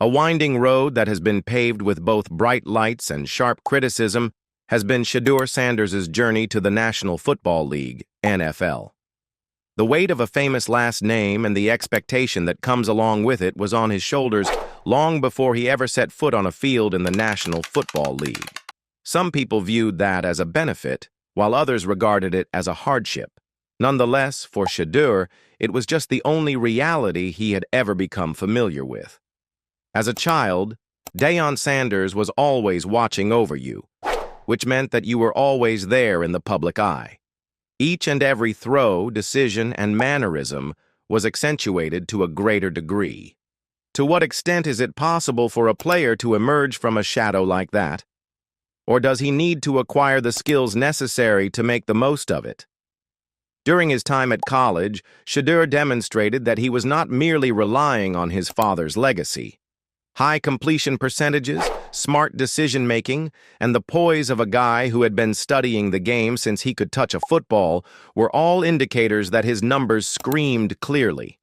A winding road that has been paved with both bright lights and sharp criticism has been Shedeur Sanders' journey to the National Football League, NFL. The weight of a famous last name and the expectation that comes along with it was on his shoulders long before he ever set foot on a field in the National Football League. Some people viewed that as a benefit, while others regarded it as a hardship. Nonetheless, for Sheduer, it was just the only reality he had ever become familiar with. As a child, Deion Sanders was always watching over you, which meant that you were always there in the public eye. Each and every throw, decision, and mannerism was accentuated to a greater degree. To what extent is it possible for a player to emerge from a shadow like that? Or does he need to acquire the skills necessary to make the most of it? During his time at college, Sheduer demonstrated that he was not merely relying on his father's legacy. High completion percentages, smart decision-making, and the poise of a guy who had been studying the game since he could touch a football were all indicators that his numbers screamed clearly.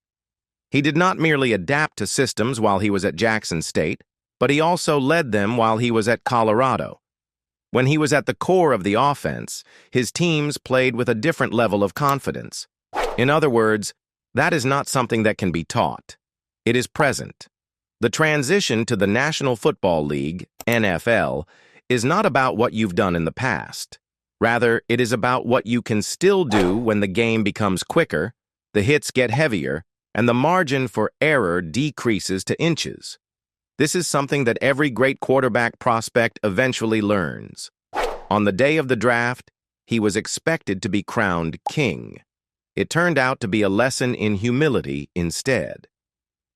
He did not merely adapt to systems while he was at Jackson State, but he also led them while he was at Colorado. When he was at the core of the offense, his teams played with a different level of confidence. In other words, that is not something that can be taught. It is present. The transition to the National Football League, NFL, is not about what you've done in the past. Rather, it is about what you can still do when the game becomes quicker, the hits get heavier, and the margin for error decreases to inches. This is something that every great quarterback prospect eventually learns. On the day of the draft, he was expected to be crowned king. It turned out to be a lesson in humility instead.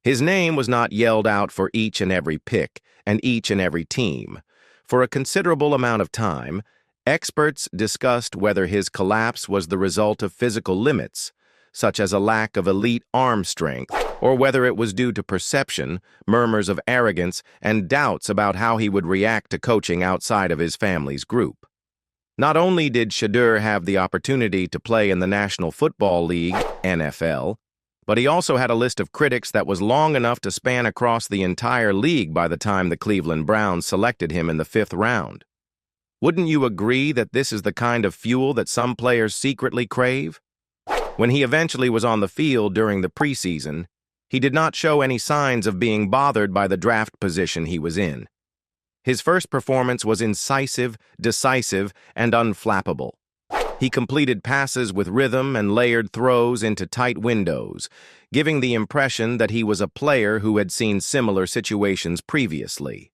His name was not yelled out for each and every pick and each and every team. For a considerable amount of time, experts discussed whether his collapse was the result of physical limits, such as a lack of elite arm strength, or whether it was due to perception, murmurs of arrogance, and doubts about how he would react to coaching outside of his family's group. Not only did Sheduer have the opportunity to play in the National Football League, NFL, but he also had a list of critics that was long enough to span across the entire league by the time the Cleveland Browns selected him in the 5th round. Wouldn't you agree that this is the kind of fuel that some players secretly crave? When he eventually was on the field during the preseason, he did not show any signs of being bothered by the draft position he was in. His first performance was incisive, decisive, and unflappable. He completed passes with rhythm and layered throws into tight windows, giving the impression that he was a player who had seen similar situations previously.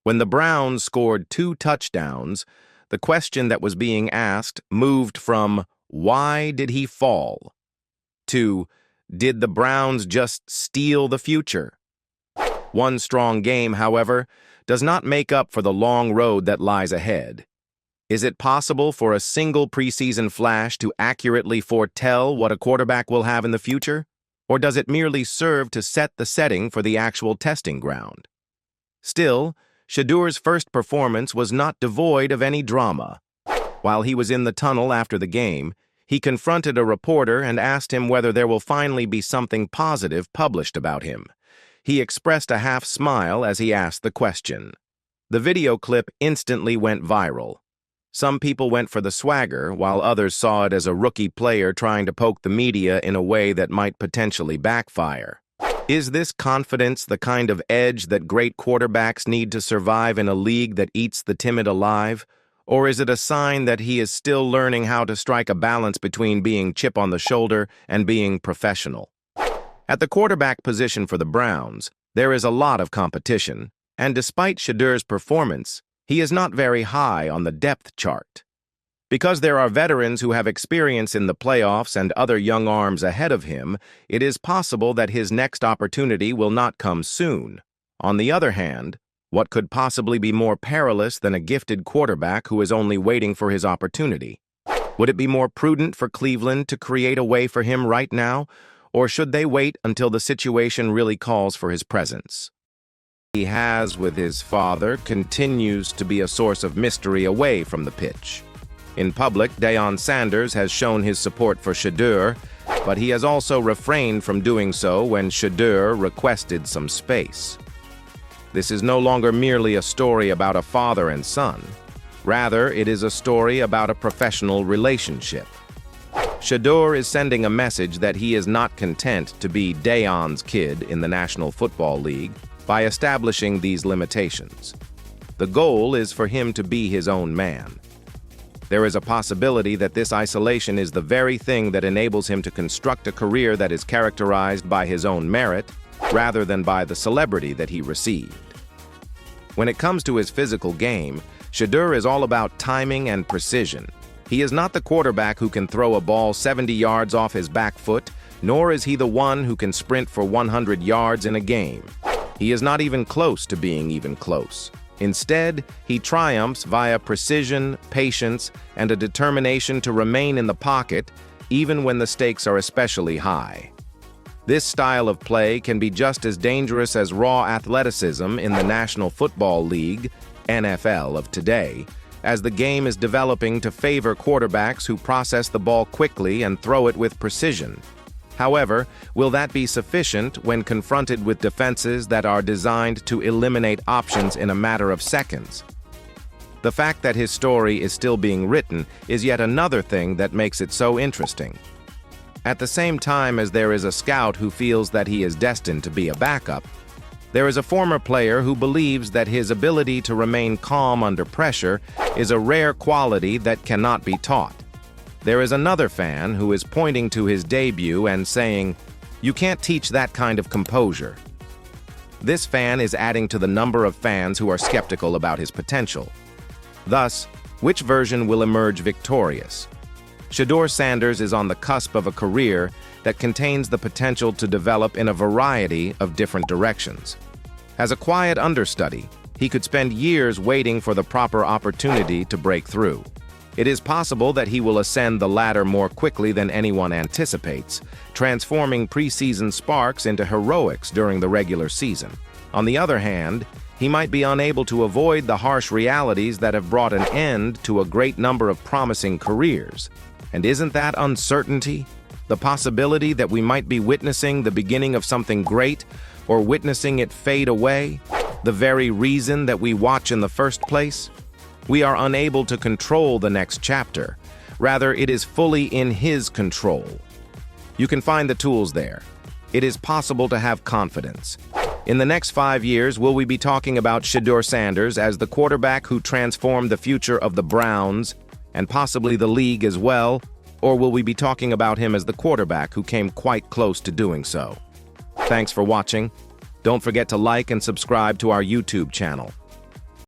When the Browns scored 2 touchdowns, the question that was being asked moved from "Why did he fall?" to "Did the Browns just steal the future?" One strong game, however, does not make up for the long road that lies ahead. Is it possible for a single preseason flash to accurately foretell what a quarterback will have in the future? Or does it merely serve to set the setting for the actual testing ground? Still, Sheduer's first performance was not devoid of any drama. While he was in the tunnel after the game, he confronted a reporter and asked him whether there will finally be something positive published about him. He expressed a half smile as he asked the question. The video clip instantly went viral. Some people went for the swagger, while others saw it as a rookie player trying to poke the media in a way that might potentially backfire. Is this confidence the kind of edge that great quarterbacks need to survive in a league that eats the timid alive? Or is it a sign that he is still learning how to strike a balance between being chip on the shoulder and being professional? At the quarterback position for the Browns, there is a lot of competition, and despite Sheduer's performance, he is not very high on the depth chart. Because there are veterans who have experience in the playoffs and other young arms ahead of him, it is possible that his next opportunity will not come soon. On the other hand, what could possibly be more perilous than a gifted quarterback who is only waiting for his opportunity? Would it be more prudent for Cleveland to create a way for him right now, or should they wait until the situation really calls for his presence? He has with his father continues to be a source of mystery away from the pitch. In public, Deion Sanders has shown his support for Sheduer, but he has also refrained from doing so when Sheduer requested some space. This is no longer merely a story about a father and son. Rather, it is a story about a professional relationship. Sheduer is sending a message that he is not content to be Deion's kid in the National Football League by establishing these limitations. The goal is for him to be his own man. There is a possibility that this isolation is the very thing that enables him to construct a career that is characterized by his own merit rather than by the celebrity that he received. When it comes to his physical game, Sheduer is all about timing and precision. He is not the quarterback who can throw a ball 70 yards off his back foot, nor is he the one who can sprint for 100 yards in a game. He is not even close to being even close. Instead, he triumphs via precision, patience, and a determination to remain in the pocket, even when the stakes are especially high. This style of play can be just as dangerous as raw athleticism in the National Football League, NFL, of today, as the game is developing to favor quarterbacks who process the ball quickly and throw it with precision. However, will that be sufficient when confronted with defenses that are designed to eliminate options in a matter of seconds? The fact that his story is still being written is yet another thing that makes it so interesting. At the same time as there is a scout who feels that he is destined to be a backup, there is a former player who believes that his ability to remain calm under pressure is a rare quality that cannot be taught. There is another fan who is pointing to his debut and saying, "You can't teach that kind of composure." This fan is adding to the number of fans who are skeptical about his potential. Thus, which version will emerge victorious? Shedeur Sanders is on the cusp of a career that contains the potential to develop in a variety of different directions. As a quiet understudy, he could spend years waiting for the proper opportunity to break through. It is possible that he will ascend the ladder more quickly than anyone anticipates, transforming preseason sparks into heroics during the regular season. On the other hand, he might be unable to avoid the harsh realities that have brought an end to a great number of promising careers. And isn't that uncertainty? The possibility that we might be witnessing the beginning of something great or witnessing it fade away? The very reason that we watch in the first place? We are unable to control the next chapter. Rather, it is fully in his control. You can find the tools there. It is possible to have confidence. In the next 5 years, will we be talking about Shedeur Sanders as the quarterback who transformed the future of the Browns and possibly the league as well? Or will we be talking about him as the quarterback who came quite close to doing so? Thanks for watching. Don't forget to like and subscribe to our YouTube channel.